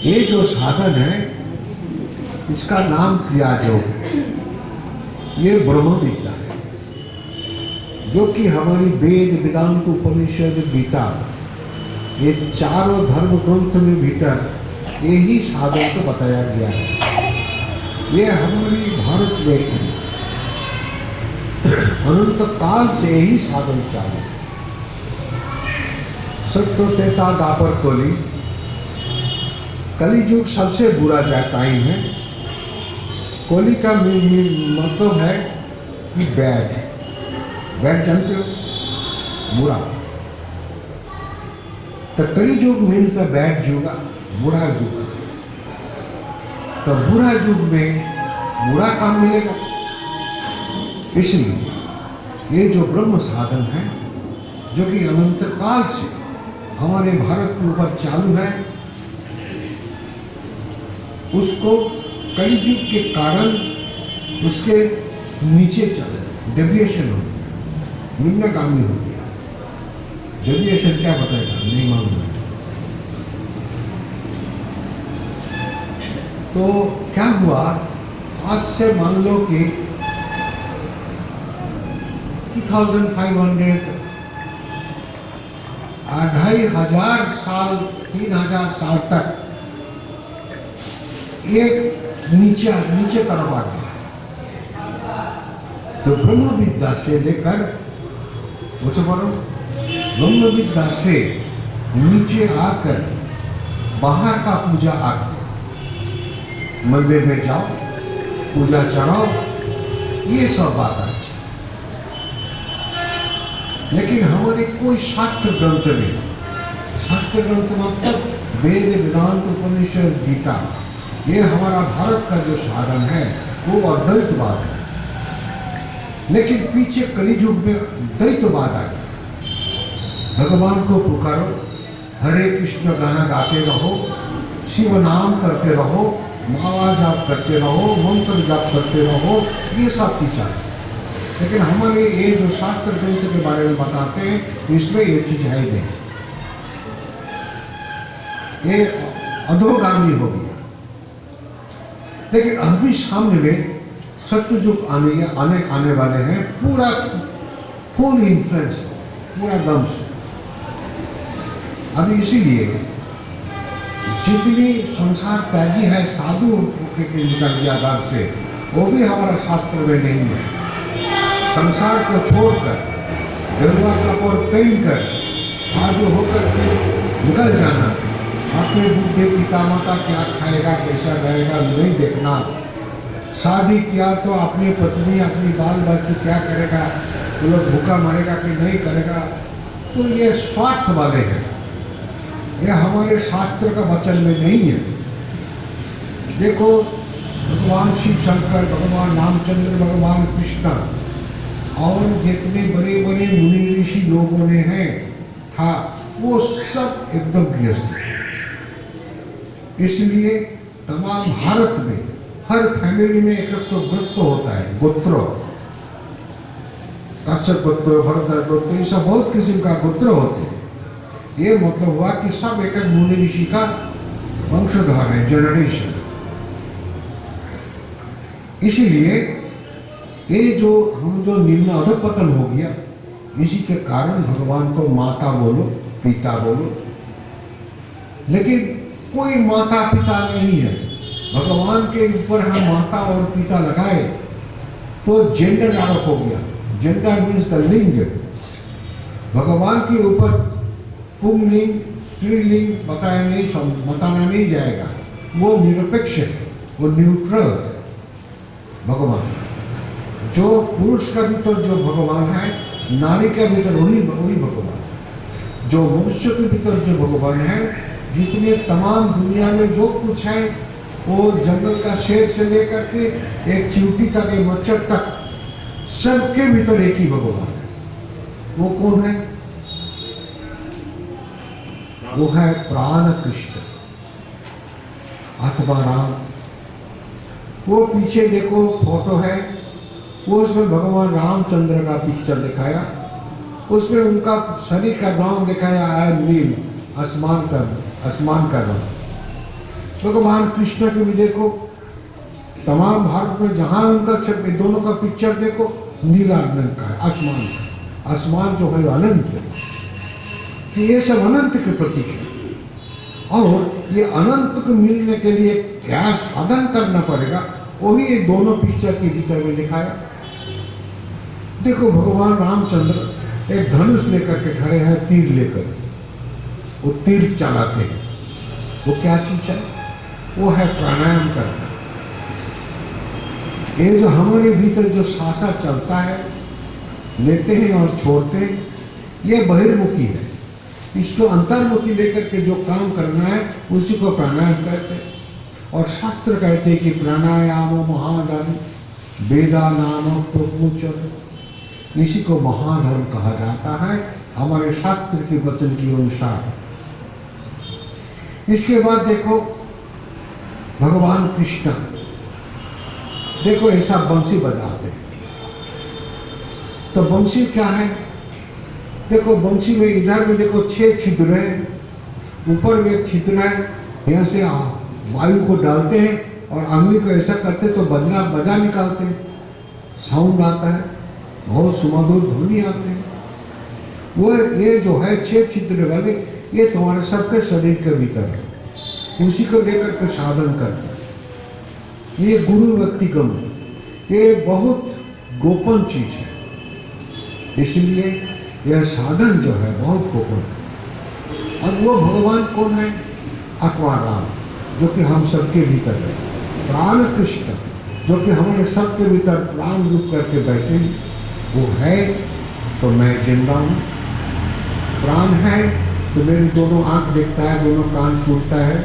ये जो साधन है इसका नाम क्रियायोग है। ये ब्रह्म विद्या है जो कि हमारी वेद वेदांत उपनिषद गीता ये चारों धर्म ग्रंथ में भीतर यही साधन को बताया गया है। ये हमारी भारत में अनंत काल से यही साधन चालू है। सत्य तेता दापर कोली कलियुग सबसे बुरा टाइम है। कोली का मतलब है कि बैड। बैड जानते हो, बुरा। तो कलियुग मीन्स द बैड युग, बुरा युग। तो बुरा युग में बुरा काम मिलेगा। इसलिए ये जो ब्रह्म साधन है जो कि अनंत काल से हमारे भारत के ऊपर चालू है, उसको कलियुग के कारण उसके नीचे चले, डेविएशन हो गया, निम्नगामी हो गया। डेविएशन क्या बताएगा, नहीं मालूम है। तो क्या हुआ, आज से मान लो कि 2500 2500 साल 3000 साल तक एक नीचे तरफ आ गया। तो ब्रह्म विद्या से लेकर उसे बोलो, ब्रह्म विद्या से नीचे आकर बाहर का पूजा आकर मंदिर में जाओ, पूजा चढ़ाओ, ये सब बात है। लेकिन हमारे कोई शास्त्र ग्रंथ नहीं, शास्त्र ग्रंथ मतलब वेद वेदांत उपनिषद गीता, ये हमारा भारत का जो साधन है वो अद्वैतवाद है। लेकिन पीछे कलियुग में द्वैतवाद आ गया। भगवान को पुकारो, हरे कृष्ण गाना गाते रहो, शिव नाम करते रहो, माला जाप करते रहो, मंत्र जाप करते रहो, ये सब चीज़ है। लेकिन हमारे ये जो शास्त्र ग्रंथ के बारे में बताते हैं इसमें ये चीज है ही नहीं। ये अधोगामी हो गया। लेकिन अभी सामने में सत्ययुग आने वाले हैं, पूरा फुल इन्फ्लुएंस, पूरा दम से। अभी इसीलिए जितनी संसार त्यागी है साधु के निकल गया घर से, वो भी हमारा शास्त्र में नहीं है। संसार को छोड़कर गरुआ कपड़ पहनकर साधु होकर के निकल जाना, अपने बूढ़े पिता माता क्या खाएगा कैसा रहेगा नहीं देखना, शादी किया तो अपनी पत्नी अपनी बाल बच्चों क्या करेगा, वो लोग भूखा मरेगा कि नहीं करेगा, तो ये स्वार्थ वाले हैं। ये हमारे शास्त्र का वचन में नहीं है। देखो भगवान शिव शंकर, भगवान रामचंद्र, भगवान कृष्ण और जितने बड़े बड़े मुनि ऋषि लोगों ने हैं था, वो सब एकदम गृहस्थ थे। इसलिए तमाम भारत में हर फैमिली में एक तो गोत्र होता है, गोत्र, कश्यप गोत्र, भरत गोत्र, ये सब बहुत किस्म का गोत्र होते हैं। ये मतलब हुआ कि सब एक एक मुनि ऋषि का वंशधर है, जनरेशन। इसीलिए ये जो हम जो निम्न अधपतन हो गया, इसी के कारण भगवान को माता बोलो, पिता बोलो। लेकिन कोई माता पिता नहीं है। भगवान के ऊपर हम माता और पिता लगाए तो जेंडर आरोप हो गया। जेंडर मीन्स द लिंग। भगवान के ऊपर पुंलिंग स्त्रीलिंग बताना नहीं जाएगा। वो निरपेक्ष है, वो न्यूट्रल है। भगवान जो पुरुष का भीतर जो भगवान है, नारी के भीतर वही भगवान, जो मनुष्य के भीतर जो भगवान है, जितने तमाम दुनिया में जो कुछ है, वो जंगल का शेर से लेकर के एक चींटी तक, एक मच्छर तक, सबके भीतर एक ही भगवान है। वो कौन है? वो है प्राण कृष्ण, आत्मा राम। वो पीछे देखो फोटो है, वो उसमें भगवान रामचंद्र का पिक्चर दिखाया, उसमें उनका शरीर का रंग दिखाया है नील, आसमान का रंग। भगवान कृष्ण के भी देखो, तमाम भारत में जहां उनका छवि, दोनों का पिक्चर देखो, नीला रंग का है, आसमान का। आसमान जो है अनंत है, कि ये सब अनंत के प्रतीक है। और ये अनंत को मिलने के लिए क्या साधन करना पड़ेगा, वही ये दोनों पिक्चर के भीतर में दिखाया। देखो भगवान रामचंद्र एक धनुष लेकर के खड़े हैं, तीर लेकर, वो तीर चलाते हैं। वो क्या चीज है? वो है प्राणायाम करना। ये जो हमारे भीतर जो श्वास चलता है, लेते हैं और छोड़ते हैं, ये बहिर्मुखी है। इसको अंतर्मुखी लेकर के जो काम करना है उसी को प्राणायाम कहते हैं। और शास्त्र कहते हैं कि प्राणायाम महाधर्म वेदा नाम प्रपूचन, इसी को महाधर्म कहा जाता है हमारे शास्त्र के वचन के अनुसार। इसके बाद देखो भगवान कृष्ण, देखो ऐसा बंसी बजाते हैं। तो बंसी क्या है? देखो बंसी में इधर में देखो 6 छिद्र हैं, ऊपर में एक छिद्र है, यहाँ से वायु को डालते हैं और अंगुली को ऐसा करते तो बजा निकालते हैं, साउंड आता है, बहुत सुमधुर ध्वनि आते हैं। वो ये जो है 6 छिद्र वाले, ये तुम्हारे सबके शरीर के भीतर है, उसी को लेकर के साधन करते हैं। ये गुरु व्यक्तिगम, ये बहुत गोपन चीज है, इसलिए यह साधन जो है बहुत गोपन है। और वो भगवान कौन है? अथवा राम, जो कि हम सबके भीतर है। प्राण कृष्ण, जो कि हमारे सबके भीतर प्राण रूप करके बैठे, वो है तो मैं जिंदा हूँ। प्राण है तो मेरी दोनों आंख देखता है, दोनों कान सुनता है,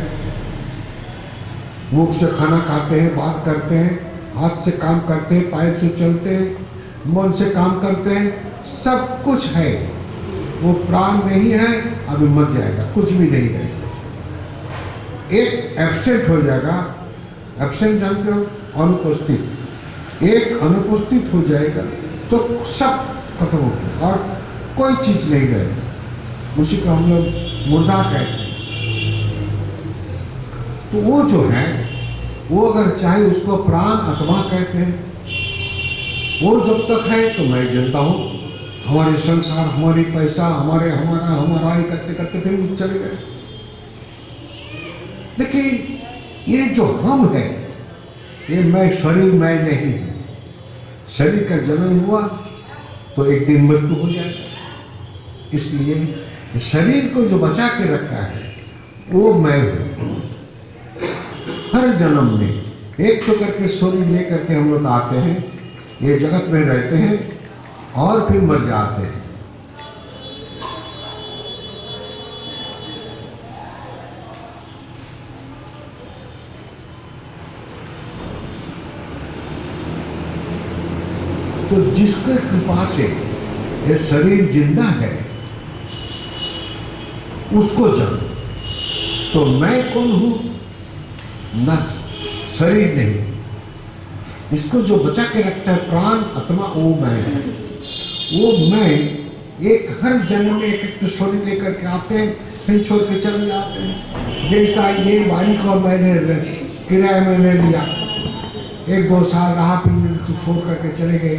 मुख से खाना खाते हैं, बात करते हैं, हाथ से काम करते हैं, पैर से चलते हैं, मन से काम करते हैं, सब कुछ है। वो प्राण नहीं है, अभी मर जाएगा, कुछ भी नहीं रहेगा। एक एब्सेंट हो जाएगा, एब्सेंट जानते हो, अनुपस्थित। एक अनुपस्थित हो जाएगा तो सब खत्म हो गया और कोई चीज नहीं रहेगा, उसी को हम लोग मुर्दा कहते हैं। तो वो जो है, वो अगर चाहे उसको प्राण आत्मा कहते हैं। वो जब तक है तो मैं जिंदा हूँ, हमारे संसार, हमारी पैसा, हमारा ही करते करते फिर चले गए। लेकिन ये जो हम है, ये मैं शरीर मैं नहीं हूँ। शरीर का जन्म हुआ तो एक दिन मृत्यु हो जाएगा, इसलिए शरीर को जो बचा के रखा है वो मैं हूँ। हर जन्म में एक तो करके शरीर लेकर के हम लोग आते हैं, ये जगत में रहते हैं और फिर मर जाते हैं। तो जिसके कृपा से ये शरीर जिंदा है, उसको जन्म। तो मैं कौन हूं? न शरीर नहीं, इसको जो बचा के रखता है प्राण आत्मा, वो मैं है। वो मैं एक हर जन्म में एक एक शरीर लेकर के आते हैं, फिर छोड़ के चले जाते हैं। जैसा ये बारी को मैंने किराए में ले लिया, 1-2 साल रहा, फिर छोड़ करके चले गए।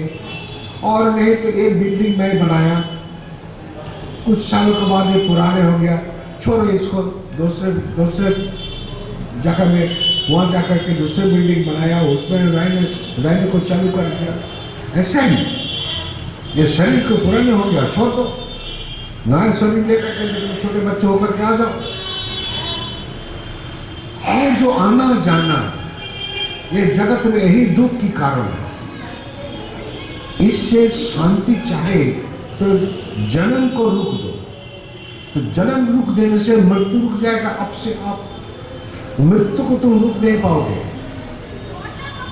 और नहीं तो एक बिल्डिंग मैं बनाया, कुछ सालों के बाद ये पुराने हो गया, छोड़ो इसको, दूसरे जगह में वहाँ जाकर के दूसरी बिल्डिंग बनाया, उसमें रहने को चालू कर दिया। ऐसा ही ये शरीर को पुराने हो गया, छोड़ दो, नया शरीर लेकर के छोटे बच्चे होकर के आ जाओ। और जो आना जाना ये जगत में यही दुख की कारण है। इससे शांति चाहे तो जन्म को रुक दो, तो जन्म रुक देने से मृत्यु रुक जाएगा आप से आप। मृत्यु को तुम रुक नहीं पाओगे,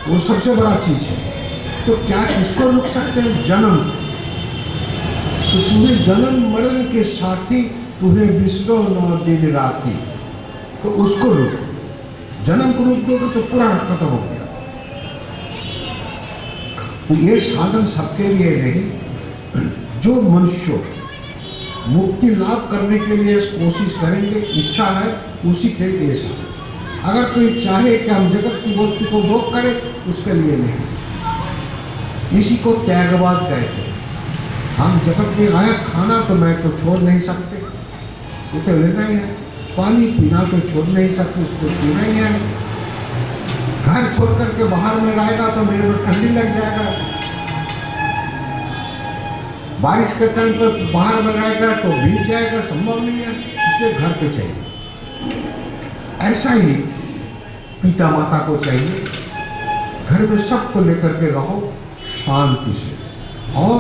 वो सबसे बड़ा चीज है। तो क्या इसको रुक सकते हैं? जन्म। तो तुम्हें जन्म मरण के साथी तुम्हें विष्णु न दिन राती, तो उसको रुक। जन्म को रुक दोगे तो पूरा खत्म हो गया। तो ये साधन सबके लिए नहीं, जो मनुष्य मुक्ति लाभ करने के लिए कोशिश करेंगे, इच्छा है, उसी के लिए साधन। अगर कोई चाहे कि हम जगत की वस्तु को भोग करें, उसके लिए नहीं। इसी को त्यागवाद कहते हैं। हम जगत में आया खाना तो मैं तो छोड़ नहीं सकते, वो तो लेना ही है। पानी पीना तो छोड़ नहीं सकते, उसको पीना ही है। घर छोड़ करके बाहर में रहेगा तो मेरे को ठंडी लग जाएगा। बारिश के टाइम पर बाहर में रहेगा तो भीग जाएगा, संभव नहीं है, इसलिए घर पे चाहिए। ऐसा ही पिता माता को चाहिए, घर में सबको लेकर के रहो शांति से, और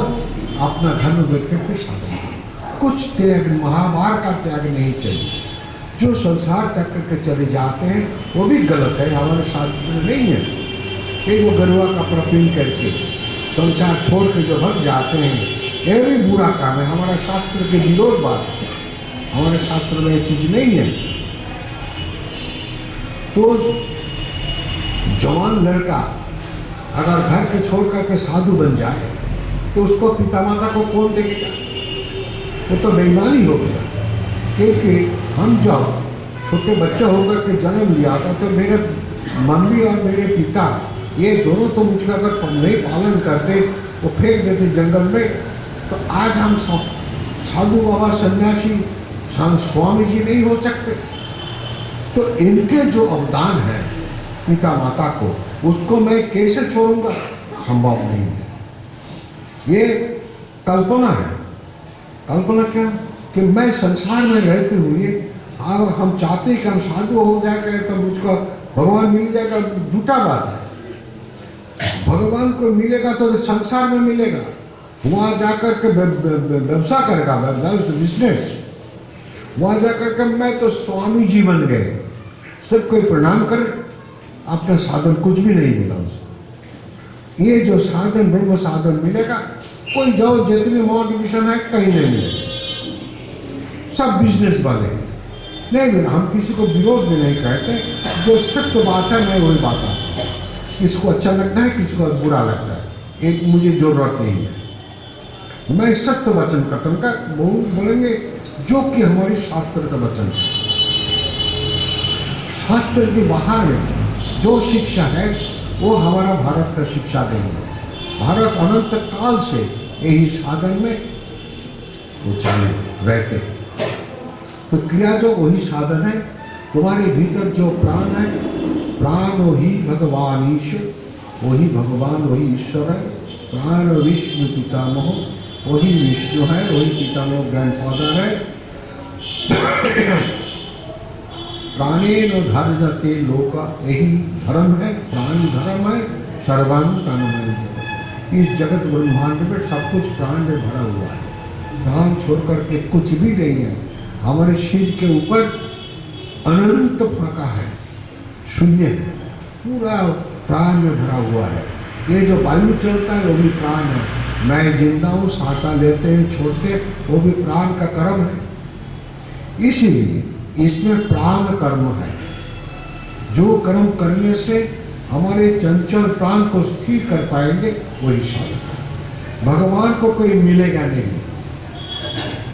अपना धर्म व्यक्ति के साथ कुछ त्याग, महाभारत का त्याग नहीं चाहिए। जो संसार तक करके चले जाते हैं वो भी गलत है, हमारे शास्त्र में नहीं है कि वो गरुआ कपड़ा पहन करके संसार छोड़ के जो भग जाते हैं, ये भी बुरा काम है। हमारा शास्त्र के विरोध बात है, हमारे शास्त्र में ये चीज नहीं है। तो जवान लड़का अगर घर के छोड़ करके साधु बन जाए तो उसको पिता माता को कौन देखेगा? वो तो बेईमानी हो गया। क्योंकि हम जब छोटे बच्चे होकर के जन्म लिया था तो मेरे मम्मी और मेरे पिता ये दोनों तो मुझको अगर नहीं पालन करते, वो फेंक देते जंगल में, तो आज हम साधु बाबा सन्यासी स्वामी जी नहीं हो सकते। तो इनके जो अवदान है पिता माता को, उसको मैं कैसे छोड़ूंगा? संभव नहीं है। ये कल्पना है। कल्पना क्या कि मैं संसार में रहते हुए अब हम चाहते हैं कि हम साधु हो जाएगा तो मुझको भगवान मिल जाएगा, झूठा बात है। भगवान को मिलेगा तो संसार में मिलेगा, वहां जाकर के व्यवसाय करेगा, बिजनेस, वहां जाकर के मैं तो स्वामी जी बन गए, सिर्फ कोई प्रणाम कर, अपना साधन कुछ भी नहीं मिला उसको। ये जो साधन ब्रह्म साधन मिलेगा, कोई जाओ जितने मोटिवेशन है कहीं नहीं मिलेगा, सब बिजनेस वाले नहीं मिला। हम किसी को विरोध भी नहीं कहते, जो सत्य बात है मैं वही बात है। किसको अच्छा लगता है, किसको बुरा लगता है, एक मुझे जरूरत नहीं है। मैं सत्य वचन कथन का बोलेंगे जो कि हमारे शास्त्र का वचन है। शास्त्र के बाहर में जो शिक्षा है वो हमारा भारत का शिक्षा देंगे। भारत अनंत काल से यही साधन में वो चालू रहते। तो क्रिया जो वही साधन है, तुम्हारे भीतर जो प्राण है, प्राण वही भगवान ईश्वर, वही भगवान वही ईश्वर है। प्राण विष्णु पितामह, वही विष्णु है, वही पितामह ग्रैंडफादर है। प्राणेन धर्मते लोक, यही धर्म है, प्राण धर्म है। सर्वांग प्राणमय, इस जगत ब्रह्मांड में सब कुछ प्राण में भरा हुआ है। प्राण छोड़ करके कुछ भी नहीं है। हमारे शरीर के ऊपर अनंत फाका है, शून्य है, पूरा प्राण में भरा हुआ है। ये जो वायु चलता है वो भी प्राण है। मैं जिंदा हूँ, सांसा लेते हैं छोड़ते, वो भी प्राण का कर्म है। इसीलिए इसमें प्राण कर्म है। जो कर्म करने से हमारे चंचल प्राण को स्थिर कर पाएंगे वही साधन है। भगवान को कोई मिलेगा नहीं।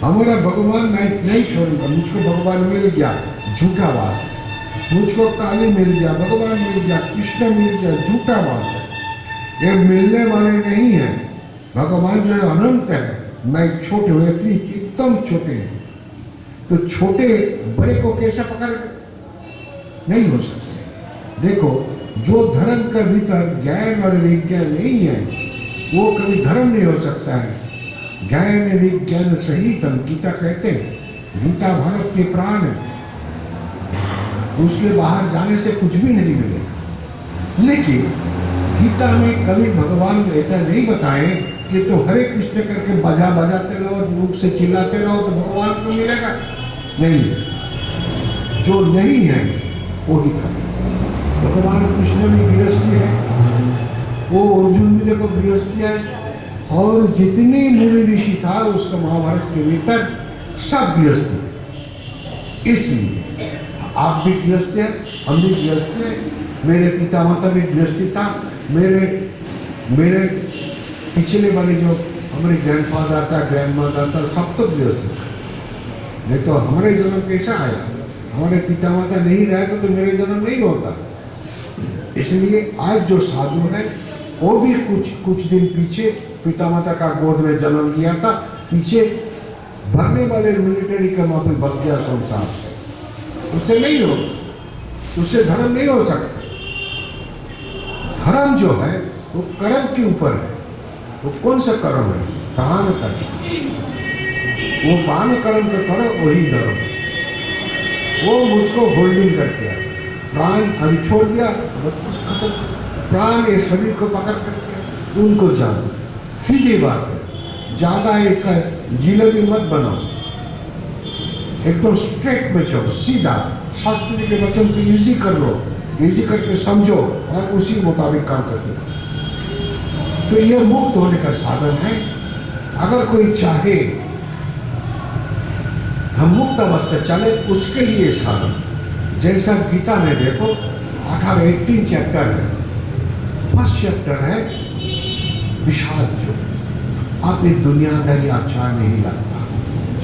हमारा भगवान मैं नहीं छोड़ूंगा। मुझको भगवान मिल गया, झूठा बात। मुझको काली मिल गया, भगवान मिल गया, कृष्ण मिल गया, झूठा बात है। ये मिलने वाले नहीं है। भगवान जो है अनंत है, मैं छोटे हुए एकदम छोटे हैं। तो छोटे बड़े को कैसे पकड़? नहीं हो सकते। देखो, जो धर्म का भीतर ज्ञान और विज्ञान नहीं है वो कभी धर्म नहीं हो सकता है। ज्ञान विज्ञान सहित गीता कहते हैं, गीता भारत के प्राण है। उसके बाहर जाने से कुछ भी नहीं मिलेगा। लेकिन गीता में कभी भगवान ऐसा नहीं बताए कि तो हरे कृष्ण करके बजाते रहो, मुख से चिल्लाते रहो तो भगवान को मिलेगा। नहीं, जो नहीं है वो ही कर। भगवान कृष्ण भी गृहस्थी है, वो अर्जुन भी देखो गृहस्थी है, और जितने मुनि ऋषि था उसका महाभारत के भीतर सब गृहस्थी है। इसलिए आप भी गृहस्थ हैं, हम भी गृहस्थ हैं। मेरे पिता माता भी गृहस्थी था। मेरे पिछले वाले जो हमारे ग्रैंडफादर था, ग्रैंडमदर था, सब तो गृहस्थ था। नहीं तो हमारे जन्म कैसा आया? हमारे पिता माता नहीं रहे तो मेरे जन्म नहीं होता। इसलिए आज जो साधु है वो भी कुछ दिन पीछे पिता माता का गोद में जन्म लिया था, पीछे भरने वाले मिलिट्री का माफी बच गया संसार से, उससे नहीं हो, उससे धर्म नहीं हो सकता। धर्म जो है वो कर्म के ऊपर है। वो कौन सा कर्म है? प्राण कर्म। वो प्राण कर्म का कर्म वही धर्म है। वो मुझको होल्डिंग करके आया, प्राण अभी छोड़ दिया, प्राण ये शरीर को पकड़ करके उनको जानो। सीधी बात है, ज्यादा ऐसा जिलेबी मत बनाओ, एकदम स्ट्रेट में चलो, सीधा शास्त्र के वचन को इजी कर लो, इजी करके समझो और उसी मुताबिक काम करते रहो। तो यह मुक्त होने का साधन है। अगर कोई चाहे हम मुक्त अवस्था चले, उसके लिए साधन, जैसा गीता में देखो 18 चैप्टर है, फर्स्ट चैप्टर है विषाद जो, आप इस दुनियादारी अच्छा नहीं लगता,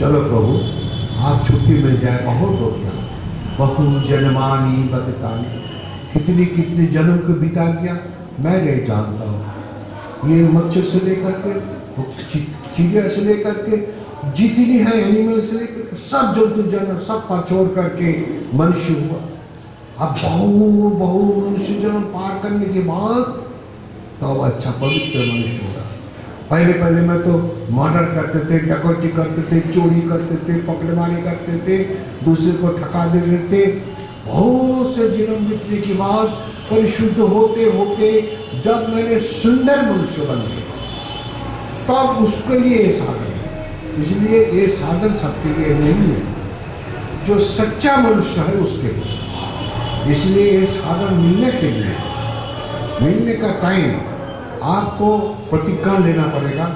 चलो प्रभु आप छुट्टी मिल जाए, बहुत हो गया, बहु जन्मानी बदतानी, कितनी जन्म को बिता दिया मैं नहीं जानता हूँ। ये मच्छर से लेकर के, चिड़िया से लेकर के, जितनी है एनिमल से लेकर सब जंतु जन्म सब का छोड़ करके मनुष्य हुआ। अब बहु मनुष्य जन्म पार करने के बाद तो अच्छा पवित्र मनुष्य होगा। पहले मैं तो मर्डर करते थे, डकैती करते थे, चोरी करते थे, पकड़मारी करते थे, दूसरे को ठका देते थे। बहुत से जन्म बीतने के बाद परिशुद्ध होते होते जब मैंने सुंदर मनुष्य बन गया, तब उसके लिए ये साधन है। इसलिए ये साधन सबके लिए नहीं है, जो सच्चा मनुष्य है उसके लिए। इसलिए ये साधन मिलने के लिए, मिलने का टाइम आपको प्रतिज्ञा लेना पड़ेगा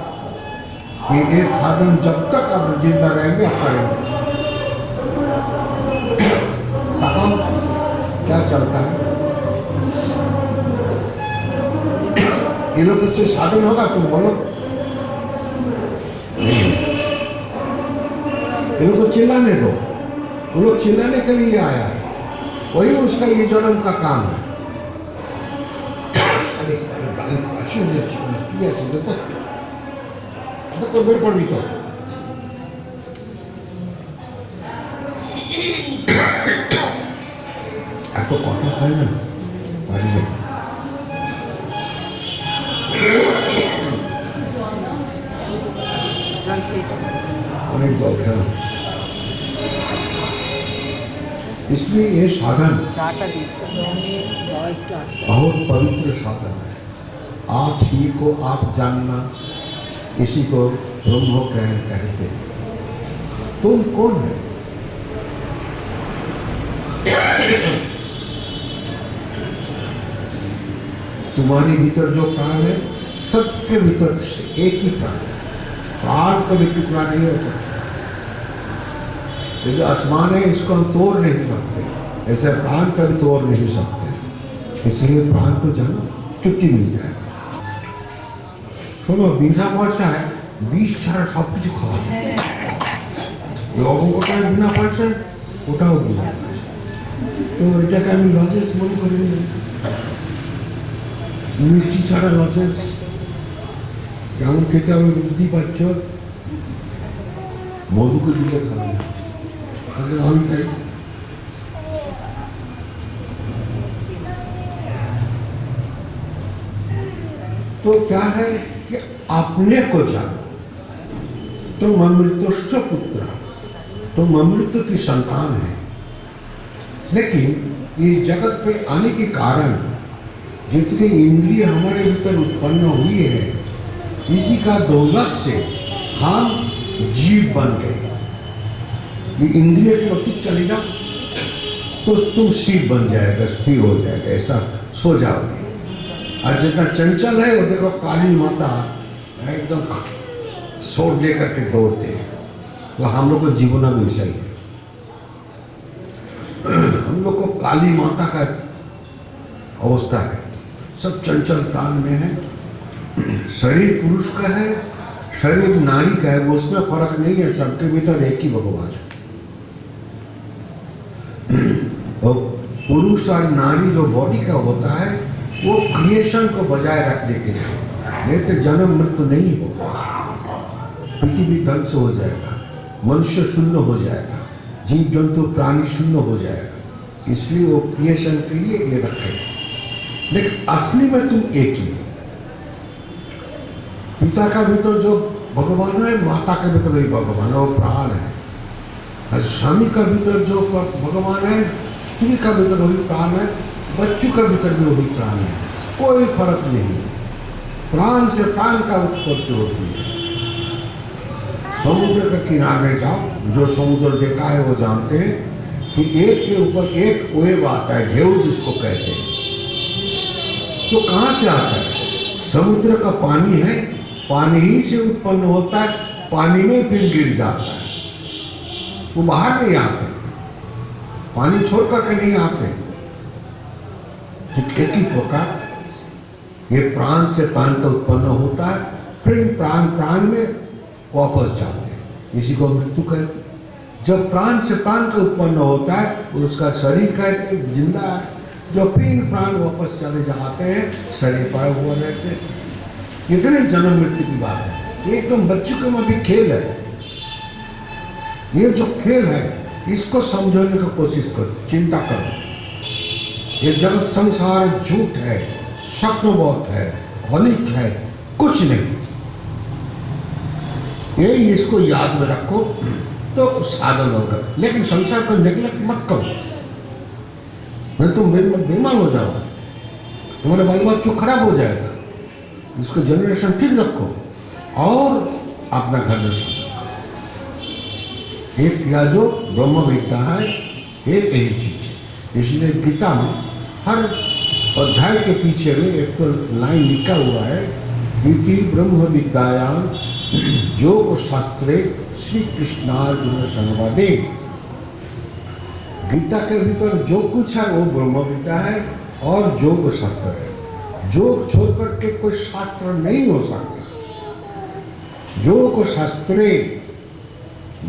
कि ये साधन जब तक आप जिंदा रहेंगे आप करेंगे। क्या चलता है? ये लोग कुछ साधन होगा, तुम बोलो। ये लोग को चिल्लाने दो, वो लोग चिल्लाने के लिए आया है, वही उसका ये जन्म का काम है। आपको কথা হয় না পারিবে অনেক দরকার। इसलिए ये साधन बहुत पवित्र साधन है। आप ही को आप जानना, इसी को ब्रह्म कहते। तुम कौन है? तुम्हारे भीतर जो प्राण है, सबके भीतर एक ही प्राण है। प्राण कभी टुकड़ा नहीं हो सकता। ये जो आसमान है इसको हम तोड़ नहीं सकते, ऐसे प्राण कभी तोड़ नहीं सकते। इसलिए प्राण को जानो, छुट्टी मिल जाएगा। सुनो, बिना पयसा है 20 ছাড়া सब कुछ खाओ। लोगों को क्या बिना पयसा ওটাও বিনা পয়সা। তো এটাকে আমি লজেস মনে করি না। মিষ্টি ছাড়া লজেস কেমন খেতে হবে বুঝতেই পারছ। মধুকে দিলে খাবে না, আমি খাই। तो क्या है कि अपने को जानो। तो अमृतस्य पुत्र, तो अमृत की संतान है। लेकिन ये जगत पे आने के कारण जितनी इंद्रिय हमारे भीतर उत्पन्न हुई है, इसी का दौलत से हम जीव बन गए। ये इंद्रिय की वक्त चली जाओ तो तुम शिव बन जाएगा, स्थिर हो जाएगा, ऐसा सो जाओगे। और जितना चंचल है वो देखो काली माता एकदम सोच लेकर के दौड़ते हैं। तो हम लोग को जीवन में ऐसा ही है। हम लोग को काली माता का अवस्था है, सब चंचल प्राण में है। शरीर पुरुष का है, शरीर नारी का है, उसमें फर्क नहीं है। सबके भीतर एक ही भगवान है। तो पुरुष और नारी जो बॉडी का होता है वो क्रिएशन को बजाय रखने के लिए, नहीं तो जन्म मृत्यु नहीं होगा, पृथ्वी ध्वंस हो जाएगा, मनुष्य शून्य हो जाएगा, जीव जंतु प्राणी शून्य हो जाएगा, इसलिए वो क्रिएशन के लिए ये रखे। लेकिन असली में तुम एक ही, पिता का भी तो जो भगवान है, माता का भी तो वही भगवान है, वो प्राण है। और स्वामी का भीतर जो भगवान है, स्त्री का भीतर वही प्राण है, बच्चों का भीतर भी वही प्राण है, कोई फर्क नहीं। प्राण से प्राण का उत्पत्ति होती है। समुद्र के किनारे जाओ, जो समुद्र देखा है वो जानते हैं कि एक के ऊपर एक वेव आता है, ढेउ जिसको कहते हैं। तो कहाँ से आता है? समुद्र का पानी है, पानी ही से उत्पन्न होता है, पानी में फिर गिर जाता है, वो बाहर नहीं आते, पानी छोड़कर के नहीं आते। ठीक एक ही प्रकार ये प्राण से प्राण का उत्पन्न होता है, फिर प्राण प्राण में वापस जाते हैं, इसी को मृत्यु कहते हैं। जब प्राण से प्राण का उत्पन्न होता है उसका शरीर कहते हैं जिंदा है, जो फिर प्राण वापस चले जाते हैं शरीर पड़ा हुआ रहते हैं। इतने जन्म मृत्यु की बात है, एकदम बच्चों के में भी खेल है। ये जो खेल है इसको समझने की कोशिश करो, चिंता करो। ये जगत संसार झूठ है, स्वप्न बहुत है, अनिक है, कुछ नहीं। ये इसको याद में रखो तो साधन होगा। लेकिन संसार को नेग्लेक्ट मत करो, नहीं तो बेईमान हो जाओ, तुम्हारे बाल बच्चों खराब हो जाएगा। इसको जनरेशन ठीक रखो और अपना घर में संभालो। एक या जो ब्रह्म विद्या है एक यही चीज है। इसलिए गीता में हर अध्याय के पीछे में एक तो लाइन लिखा हुआ है, इति ब्रह्म विद्यायां योग शास्त्रे श्री कृष्णार्जुन संवादे। गीता के भीतर जो कुछ है वो ब्रह्म विद्या है और योग शास्त्र है। योग छोड़ करके कोई शास्त्र नहीं हो सकता। योग शास्त्रे,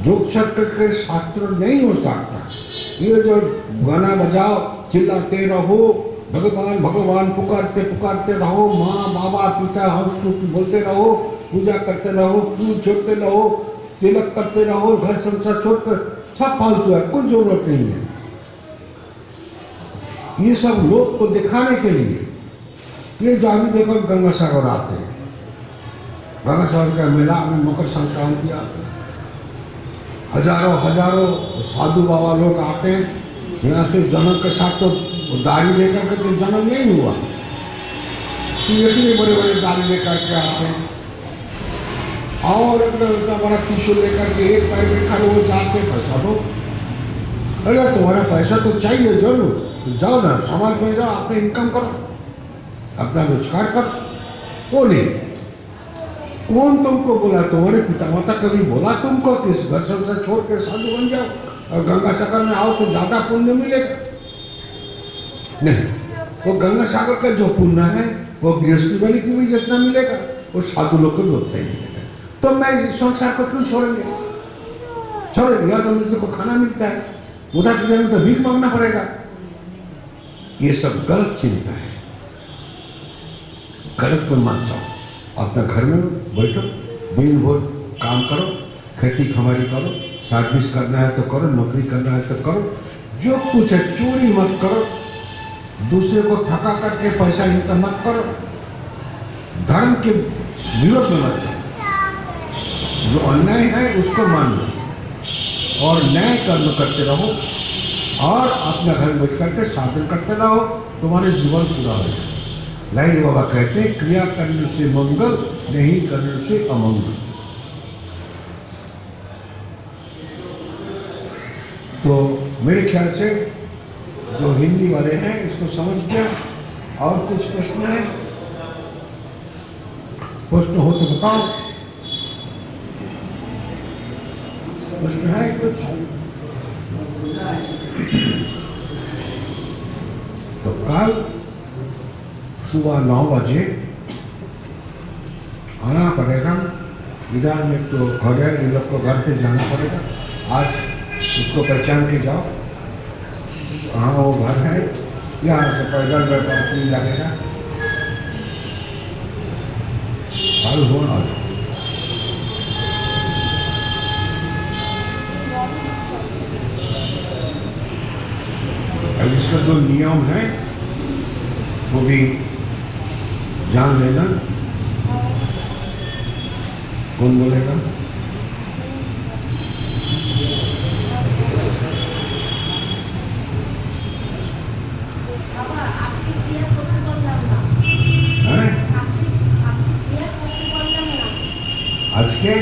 योग शब्द के शास्त्र नहीं हो सकता। ये जो गाना बजाओ, चिल्लाते रहो, भगवान भगवान पुकारते पुकारते रहो, माँ बाबा पिता हम बोलते रहो, पूजा करते रहो, फूल छोड़ते रहो, तिलक करते रहो, घर संसार छोड़कर, सब फालतू है, कुछ जरूरत नहीं है। ये सब लोग को दिखाने के लिए ये जानी देखो गंगा सागर आते हैं, गंगा सागर का मेला में मकर संक्रांति आते हैं, हजारों हजारों साधु बाबा लोग आते हैं। यहाँ से जन्म के साथ तो दाढ़ी लेकर के तो जन्म नहीं हुआ, इतने बड़े बड़े दाढ़ी लेकर के आते हैं और इतना बड़ा त्रिशूल लेकर के एक पैर में खड़े हो जाते, पैसा दो। अरे तुम्हारा पैसा तो चाहिए जरूर, तो जाओ ना समाज में जाओ, अपने इनकम करो, अपना रोजगार करो। वो नहीं, कौन तुमको बोला? तुम्हारे पिता माता कभी बोला तुमको कि इस घर संसार छोड़ के साधु बन जाओ और गंगा सागर में आओ तो ज्यादा पुण्य मिलेगा? नहीं, वो गंगा सागर का जो पुण्य है वो गृहस्थी बनी की भी जितना मिलेगा वो साधु लोग को भी उतना ही मिलेगा। तो मैं इस संसार को क्यों छोड़ेंगे? छोड़ेंगे या तो मुझे को खाना मिलता है, उठा चीजें में तो भीख मांगना पड़ेगा। ये सब गलत चिंता है, गलत में मत जाओ। अपना घर में बैठो, दिन भर काम करो, खेती खमारी करो, सर्विस करना है तो करो, नौकरी करना है तो करो, जो कुछ है चोरी मत करो, दूसरे को ठगा करके पैसा इनकम मत करो, धर्म के विरोध में मत जाओ। जो अन्याय है उसको मान लो और न्याय कर्म करते रहो और अपने घर में बैठ करके साधन करते रहो, तुम्हारे जीवन पूरा हो जाए। लाइन बाबा कहते हैं, क्रिया करने से मंगल, नहीं करने से अमंगल। तो मेरे ख्याल से जो हिंदी वाले हैं इसको समझ गया। और कुछ प्रश्न है? प्रश्न हो तो बताओ। प्रश्न है कुछ? तो कल सुबह 9 बजे आना पड़ेगा। इधर में तो घर है, इन लोग को घर पे जाना पड़ेगा। आज उसको पहचान के जाओ। कहाँ वो घर है, यहाँ से पैदल व्यापार नहीं लगेगा। हल हुआ आज। अब इसका जो नियम है वो भी जान लेना। कौन बोलेगा? हैं? आज के